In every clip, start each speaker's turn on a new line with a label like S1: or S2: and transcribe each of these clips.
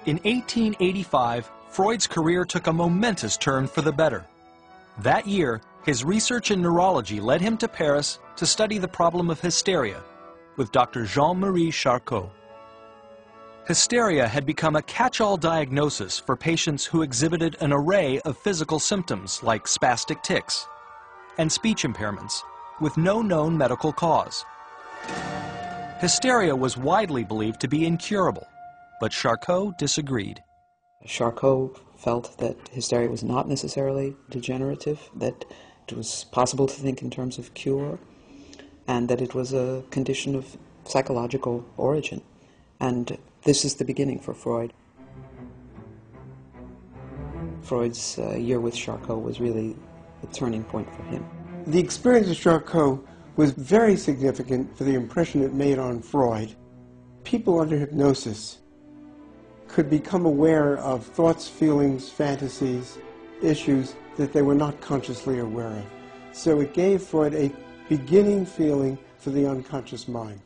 S1: In 1885, Freud's career took a momentous turn for the better. That year, his research in neurology led him to Paris to study the problem of hysteria with Dr. Jean-Marie Charcot. Hysteria had become a catch-all diagnosis for patients who exhibited an array of physical symptoms like spastic tics and speech impairments with no known medical cause. Hysteria was widely believed to be incurable, but Charcot disagreed.
S2: Charcot felt that hysteria was not necessarily degenerative, that it was possible to think in terms of cure, and that it was a condition of psychological origin. And this is the beginning for Freud. Freud's year with Charcot was really a turning point for him.
S3: The experience of Charcot was very significant for the impression it made on Freud. People under hypnosis could become aware of thoughts, feelings, fantasies, issues that they were not consciously aware of. So it gave Freud a beginning feeling for the unconscious mind.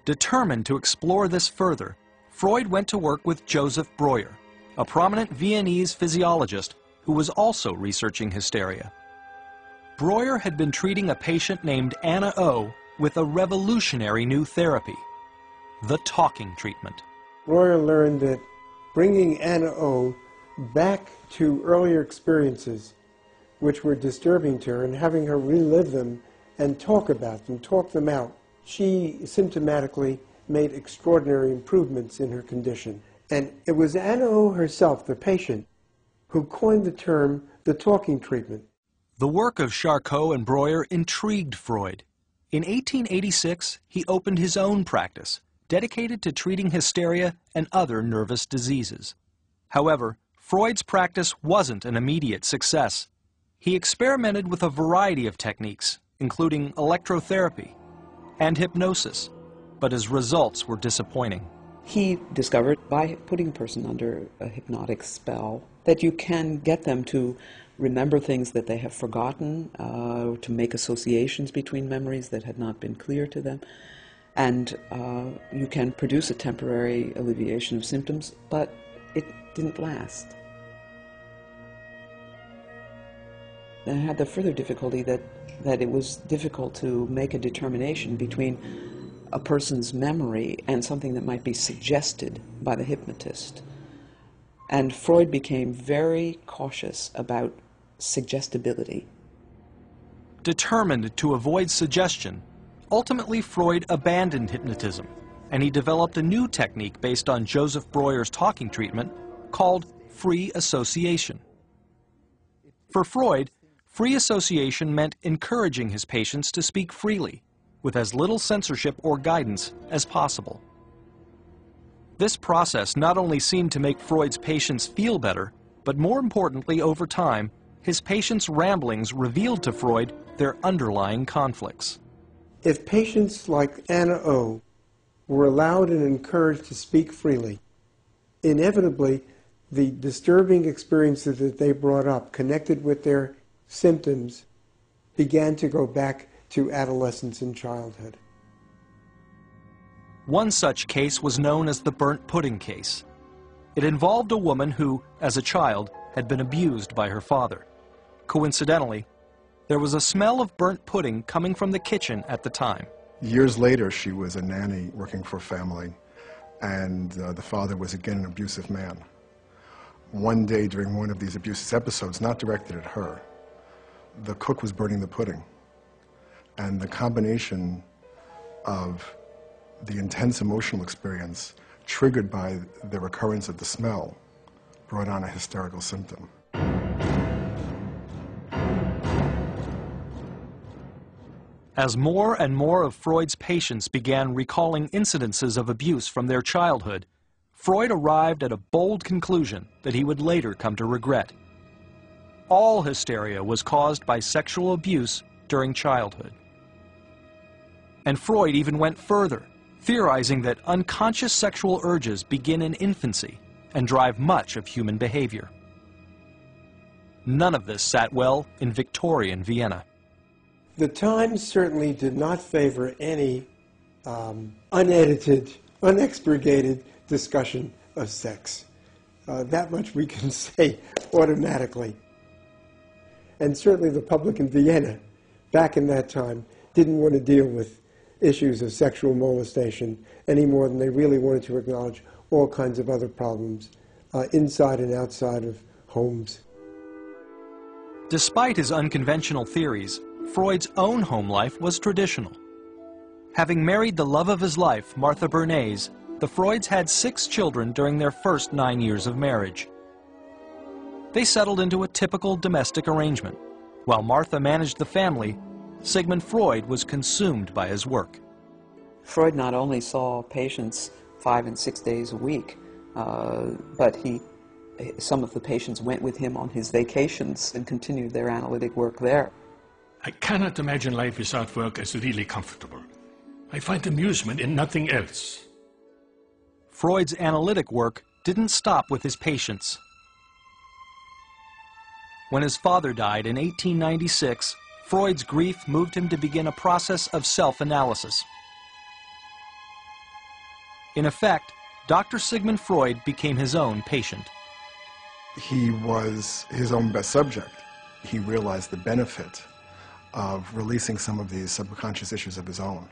S1: Determined to explore this further, Freud went to work with Joseph Breuer, a prominent Viennese physiologist who was also researching hysteria. Breuer had been treating a patient named Anna O with a revolutionary new therapy, the talking treatment.
S3: Breuer learned that bringing Anna O back to earlier experiences which were disturbing to her and having her relive them and talk about them, talk them out, she symptomatically made extraordinary improvements in her condition. And it was Anna O herself, the patient, who coined the term the talking treatment.
S1: The work of Charcot and Breuer intrigued Freud. In 1886, he opened his own practice, dedicated to treating hysteria and other nervous diseases. However, Freud's practice wasn't an immediate success. He experimented with a variety of techniques, including electrotherapy and hypnosis, but his results were disappointing.
S2: He discovered, by putting a person under a hypnotic spell, that you can get them to remember things that they have forgotten, to make associations between memories that had not been clear to them, and you can produce a temporary alleviation of symptoms, but it didn't last. And I had the further difficulty that it was difficult to make a determination between a person's memory and something that might be suggested by the hypnotist. And Freud became very cautious about suggestibility.
S1: Determined to avoid suggestion, ultimately Freud abandoned hypnotism, and he developed a new technique based on Joseph Breuer's talking treatment called free association. For Freud, free association meant encouraging his patients to speak freely, with as little censorship or guidance as possible. This process not only seemed to make Freud's patients feel better, but more importantly, over time, his patients' ramblings revealed to Freud their underlying conflicts.
S3: If patients like Anna O were allowed and encouraged to speak freely, inevitably the disturbing experiences that they brought up, connected with their symptoms, began to go back to adolescence and childhood.
S1: One such case was known as the burnt pudding case. It involved a woman who, as a child, had been abused by her father. Coincidentally, there was a smell of burnt pudding coming from the kitchen at the time.
S4: Years later, she was a nanny working for a family, and the father was again an abusive man. One day during one of these abusive episodes, not directed at her, the cook was burning the pudding. And the combination of the intense emotional experience triggered by the recurrence of the smell brought on a hysterical symptom.
S1: As more and more of Freud's patients began recalling incidences of abuse from their childhood, Freud arrived at a bold conclusion that he would later come to regret. All hysteria was caused by sexual abuse during childhood. And Freud even went further, theorizing that unconscious sexual urges begin in infancy and drive much of human behavior. None of this sat well in Victorian Vienna.
S3: The Times certainly did not favor any unedited, unexpurgated discussion of sex. That much we can say automatically. And certainly the public in Vienna, back in that time, didn't want to deal with issues of sexual molestation any more than they really wanted to acknowledge all kinds of other problems inside and outside of homes.
S1: Despite his unconventional theories, Freud's own home life was traditional. Having married the love of his life, Martha Bernays, the Freuds had 6 children during their first 9 years of marriage. They settled into a typical domestic arrangement. While Martha managed the family, Sigmund Freud was consumed by his work.
S2: Freud not only saw patients 5 and 6 days a week, but some of the patients went with him on his vacations and continued their analytic work there.
S5: I cannot imagine life without work as really comfortable. I find amusement in nothing else.
S1: Freud's analytic work didn't stop with his patients. When his father died in 1896, Freud's grief moved him to begin a process of self-analysis. In effect, Dr. Sigmund Freud became his own patient.
S4: He was his own best subject. He realized the benefit of releasing some of these subconscious issues of his own,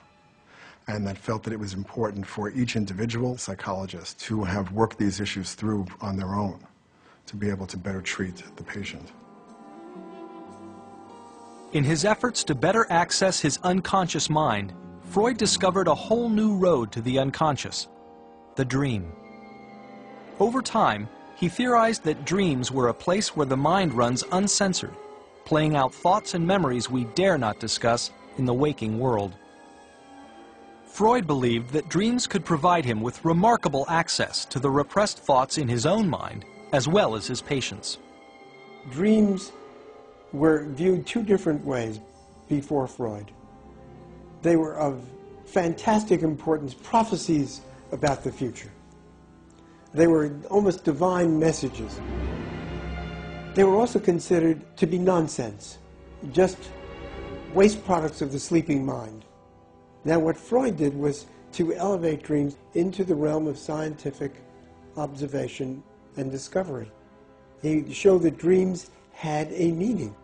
S4: and that felt that it was important for each individual psychologist to have worked these issues through on their own, to be able to better treat the patient.
S1: In his efforts to better access his unconscious mind, Freud discovered a whole new road to the unconscious, the dream. Over time, he theorized that dreams were a place where the mind runs uncensored, playing out thoughts and memories we dare not discuss in the waking world. Freud believed that dreams could provide him with remarkable access to the repressed thoughts in his own mind, as well as his patients.
S3: Dreams were viewed 2 different ways before Freud. They were of fantastic importance, prophecies about the future. They were almost divine messages. They were also considered to be nonsense, just waste products of the sleeping mind. Now, what Freud did was to elevate dreams into the realm of scientific observation and discovery. He showed that dreams had a meaning.